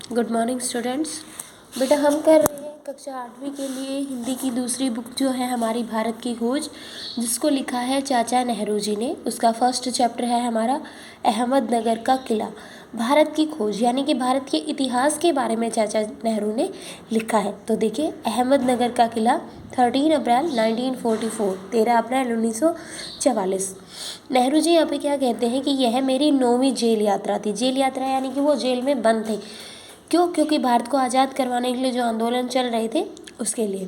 Good morning students. बेटा हम कर रहे हैं कक्षा 8वीं के लिए हिंदी की दूसरी बुक जो है हमारी भारत की खोज, जिसको लिखा है चाचा नेहरू जी ने। उसका फर्स्ट चैप्टर है हमारा अहमदनगर का किला। भारत की खोज यानी कि भारत के इतिहास के बारे में चाचा नेहरू ने लिखा है। तो देखिए, अहमदनगर का किला 13 अप्रैल 1944, 13 अप्रैल 1944। नेहरू जी यहाँ पे क्या कहते हैं कि यह मेरी 9वीं जेल यात्रा थी। जेल यात्रा यानी कि वो जेल में बंद थे। क्यों? क्योंकि भारत को आज़ाद करवाने के लिए जो आंदोलन चल रहे थे उसके लिए।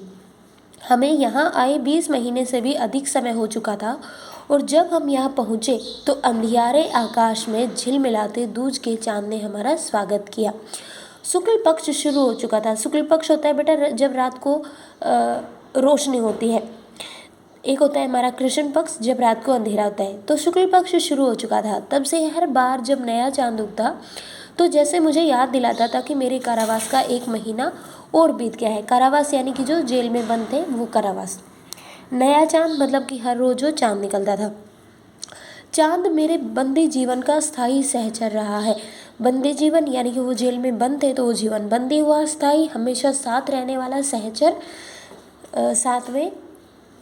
हमें यहाँ आए 20 महीने से भी अधिक समय हो चुका था और जब हम यहाँ पहुँचे तो अंधियारे आकाश में झिलमिलाते दूज के चांद ने हमारा स्वागत किया। शुक्ल पक्ष शुरू हो चुका था। शुक्ल पक्ष होता है बेटा जब रात को रोशनी होती है। एक होता है हमारा कृष्ण पक्ष जब रात को अंधेरा होता है। तो शुक्ल पक्ष शुरू हो चुका था। तब से हर बार जब नया चांद उगता तो जैसे मुझे याद दिलाता था कि मेरे कारावास का 1 महीना और बीत गया है। कारावास यानी कि जो जेल में बंद थे वो कारावास। नया चांद मतलब कि हर रोज जो चांद निकलता था। चांद मेरे बंदी जीवन का स्थायी सहचर रहा है। बंदी जीवन यानी कि वो जेल में बंद थे तो वो जीवन बंदी हुआ, स्थायी, हमेशा साथ रहने वाला सहचर, साथ में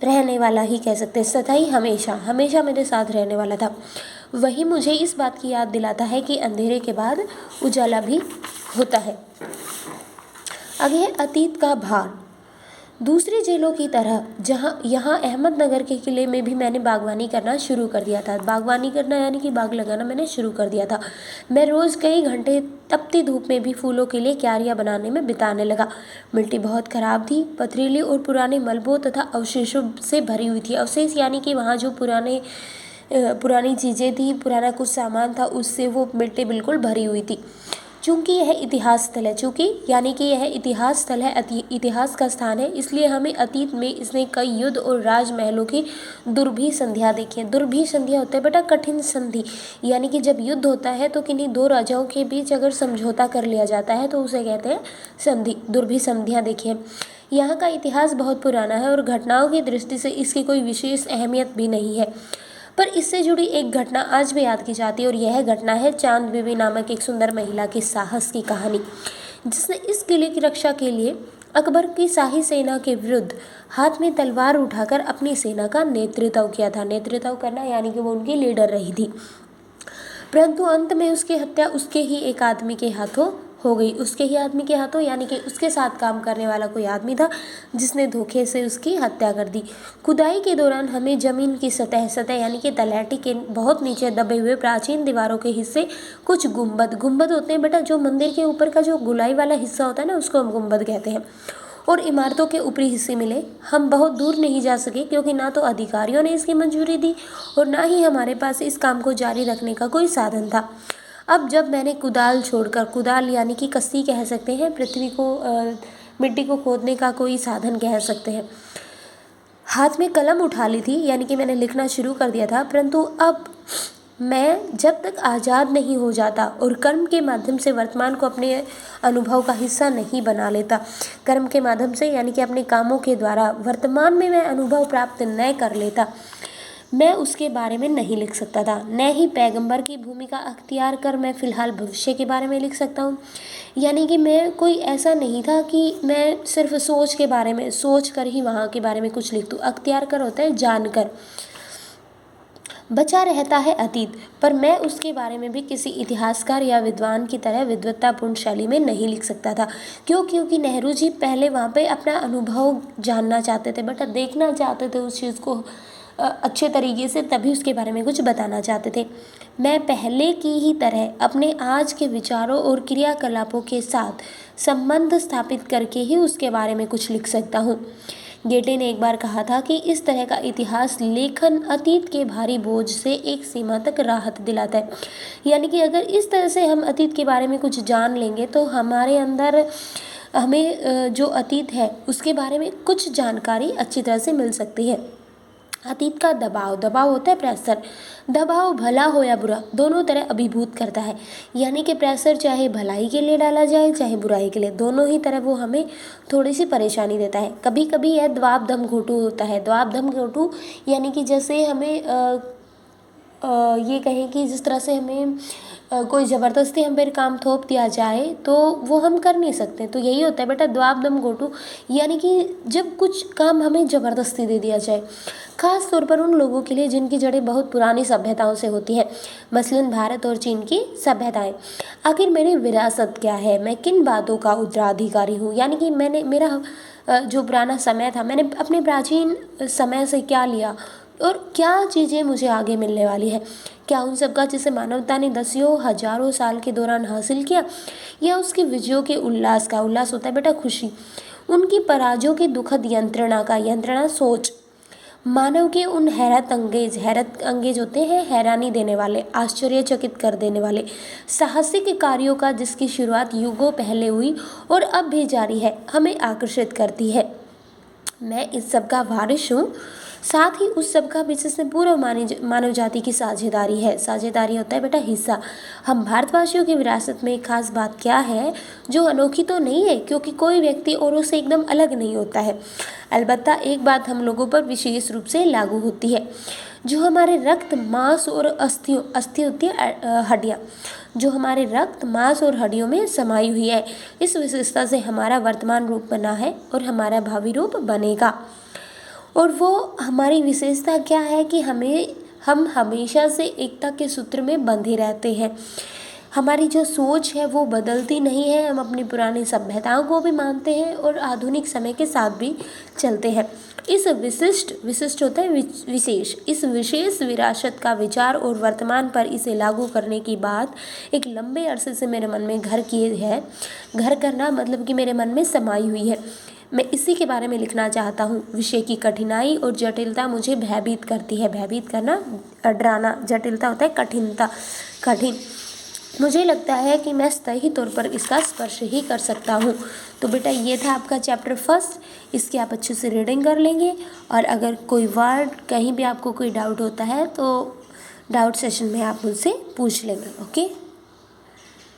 रहने वाला ही कह सकते हैं। स्थायी, हमेशा हमेशा मेरे साथ रहने वाला था। वही मुझे इस बात की याद दिलाता है कि अंधेरे के बाद उजाला भी होता है। अब यह अतीत का भार। दूसरी जेलों की तरह यहाँ अहमदनगर के किले में भी मैंने बागवानी करना शुरू कर दिया था। बागवानी करना यानी कि बाग लगाना मैंने शुरू कर दिया था। मैं रोज़ कई घंटे तपती धूप में भी फूलों के लिए क्यारियाँ बनाने में बिताने लगा। मिट्टी बहुत खराब थी, पथरीली और पुराने मलबों तथा अवशेषों से भरी हुई थी। अवशेष यानी कि वहाँ जो पुरानी चीज़ें थी, पुराना कुछ सामान था, उससे वो मिट्टी बिल्कुल भरी हुई थी। चूँकि यह इतिहास स्थल है, यह इतिहास स्थल है, इतिहास का स्थान है, इसलिए हमें अतीत में इसने कई युद्ध और राजमहलों की दुर्भी संधियाँ देखी हैं। दुर्भी संधियाँ होते हैं बेटा कठिन संधि, यानी कि जब युद्ध होता है तो किन्हीं दो राजाओं के बीच अगर समझौता कर लिया जाता है तो उसे कहते हैं संधि। दुर्भी संधियाँ देखी हैं। यहाँ का इतिहास बहुत पुराना है और घटनाओं की दृष्टि से इसकी कोई विशेष अहमियत भी नहीं है, पर इससे जुड़ी एक घटना आज भी याद की जाती है और यह घटना है चांद बीबी नामक एक सुंदर महिला के साहस की कहानी, जिसने इस किले की रक्षा के लिए अकबर की शाही सेना के विरुद्ध हाथ में तलवार उठाकर अपनी सेना का नेतृत्व किया था। नेतृत्व करना यानी कि वो उनकी लीडर रही थी, परंतु अंत में उसकी हत्या उसके ही एक आदमी के हाथों हो गई। उसके ही आदमी के हाथों यानी कि उसके साथ काम करने वाला कोई आदमी था जिसने धोखे से उसकी हत्या कर दी। खुदाई के दौरान हमें जमीन की सतह यानी कि तलहटी के बहुत नीचे दबे हुए प्राचीन दीवारों के हिस्से, कुछ गुंबद होते हैं बेटा, जो मंदिर के ऊपर का जो गुलाई वाला हिस्सा होता है ना, उसको हम गुंबद कहते हैं, और इमारतों के ऊपरी हिस्से मिले। हम बहुत दूर नहीं जा सके क्योंकि ना तो अधिकारियों ने इसकी मंजूरी दी और ना ही हमारे पास इस काम को जारी रखने का कोई साधन था। अब जब मैंने कुदाल छोड़कर, कुदाल यानी कि कस्सी कह सकते हैं, पृथ्वी को मिट्टी को खोदने का कोई साधन कह सकते हैं, हाथ में कलम उठा ली थी, यानी कि मैंने लिखना शुरू कर दिया था। परंतु अब मैं जब तक आज़ाद नहीं हो जाता और कर्म के माध्यम से वर्तमान को अपने अनुभव का हिस्सा नहीं बना लेता, कर्म के माध्यम से यानी कि अपने कामों के द्वारा वर्तमान में मैं अनुभव प्राप्त न कर लेता, मैं उसके बारे में नहीं लिख सकता था। न ही पैगंबर की भूमिका अख्तियार कर मैं फ़िलहाल भविष्य के बारे में लिख सकता हूँ। यानी कि मैं कोई ऐसा नहीं था कि मैं सिर्फ सोच के बारे में सोच कर ही वहाँ के बारे में कुछ लिख दूँ। अख्तियार कर होता है जानकर। बचा रहता है अतीत, पर मैं उसके बारे में भी किसी इतिहासकार या विद्वान की तरह विद्वत्तापूर्ण शैली में नहीं लिख सकता था। क्यों? क्योंकि नेहरू जी पहले वहाँ पे अपना अनुभव जानना चाहते थे बेटा, देखना चाहते थे उस चीज़ को अच्छे तरीके से, तभी उसके बारे में कुछ बताना चाहते थे। मैं पहले की ही तरह अपने आज के विचारों और क्रियाकलापों के साथ संबंध स्थापित करके ही उसके बारे में कुछ लिख सकता हूँ। गेटे ने एक बार कहा था कि इस तरह का इतिहास लेखन अतीत के भारी बोझ से एक सीमा तक राहत दिलाता है। यानी कि अगर इस तरह से हम अतीत के बारे में कुछ जान लेंगे तो हमारे अंदर हमें जो अतीत है उसके बारे में कुछ जानकारी अच्छी तरह से मिल सकती है। अतीत का दबाव होता है प्रेशर। दबाव भला हो या बुरा दोनों तरह अभिभूत करता है, यानी कि प्रेशर चाहे भलाई के लिए डाला जाए चाहे बुराई के लिए, दोनों ही तरह वो हमें थोड़ी सी परेशानी देता है। कभी कभी यह दबाव दम घोटू होता है। दबाव दम घोटू यानी कि जैसे हमें ये कहें कि जिस तरह से हमें कोई ज़बरदस्ती हम पर काम थोप दिया जाए तो वो हम कर नहीं सकते। तो यही होता है बेटा द्वाब दम घोटू, यानी कि जब कुछ काम हमें ज़बरदस्ती दे दिया जाए, ख़ास तौर पर उन लोगों के लिए जिनकी जड़ें बहुत पुरानी सभ्यताओं से होती हैं, मसलन भारत और चीन की सभ्यताएं। आखिर मेरी विरासत क्या है, मैं किन बातों का उत्तराधिकारी हूँ, यानी कि मैंने मेरा जो पुराना समय था, मैंने अपने प्राचीन समय से क्या लिया और क्या चीज़ें मुझे आगे मिलने वाली है। क्या उन सब का जिसे मानवता ने दसियों हजारों साल के दौरान हासिल किया, या उसकी विजयों के उल्लास का, उल्लास होता है बेटा खुशी, उनकी पराजयों की दुखद यंत्रणा का, यंत्रणा सोच, मानव के उन हैरत अंगेज होते हैं, हैरानी देने वाले, आश्चर्यचकित कर देने वाले साहसिक कार्यों का, जिसकी शुरुआत युगों पहले हुई और अब भी जारी है, हमें आकर्षित करती है। मैं इस सब का वारिश हूँ, साथ ही उस सब का विशेष में पूर्व मानव जाति की साझेदारी है। साझेदारी होता है बेटा हिस्सा। हम भारतवासियों की विरासत में एक खास बात क्या है जो अनोखी तो नहीं है, क्योंकि कोई व्यक्ति औरों से एकदम अलग नहीं होता है। अलबत्ता एक बात हम लोगों पर विशेष रूप से लागू होती है, जो हमारे रक्त मांस और अस्थि होती है हड्डियाँ, जो हमारे रक्त मांस और हड्डियों में समाई हुई है। इस विशेषता से हमारा वर्तमान रूप बना है और हमारा भावी रूप बनेगा। और वो हमारी विशेषता क्या है कि हम हमेशा से एकता के सूत्र में बंधे रहते हैं। हमारी जो सोच है वो बदलती नहीं है, हम अपनी पुरानी सभ्यताओं को भी मानते हैं और आधुनिक समय के साथ भी चलते हैं। इस विशिष्ट होता है विशेष, इस विशेष विरासत का विचार और वर्तमान पर इसे लागू करने की बात एक लंबे अरसे से मेरे मन में घर करना मतलब कि मेरे मन में समाई हुई है। मैं इसी के बारे में लिखना चाहता हूँ। विषय की कठिनाई और जटिलता मुझे भयभीत करती है। भयभीत करना, डराना, जटिलता होता है कठिन। मुझे लगता है कि मैं सही तौर पर इसका स्पर्श ही कर सकता हूँ। तो बेटा ये था आपका चैप्टर फर्स्ट, इसकी आप अच्छे से रीडिंग कर लेंगे, और अगर कोई वर्ड कहीं भी आपको कोई डाउट होता है तो डाउट सेशन में आप मुझसे पूछ लेंगे। ओके।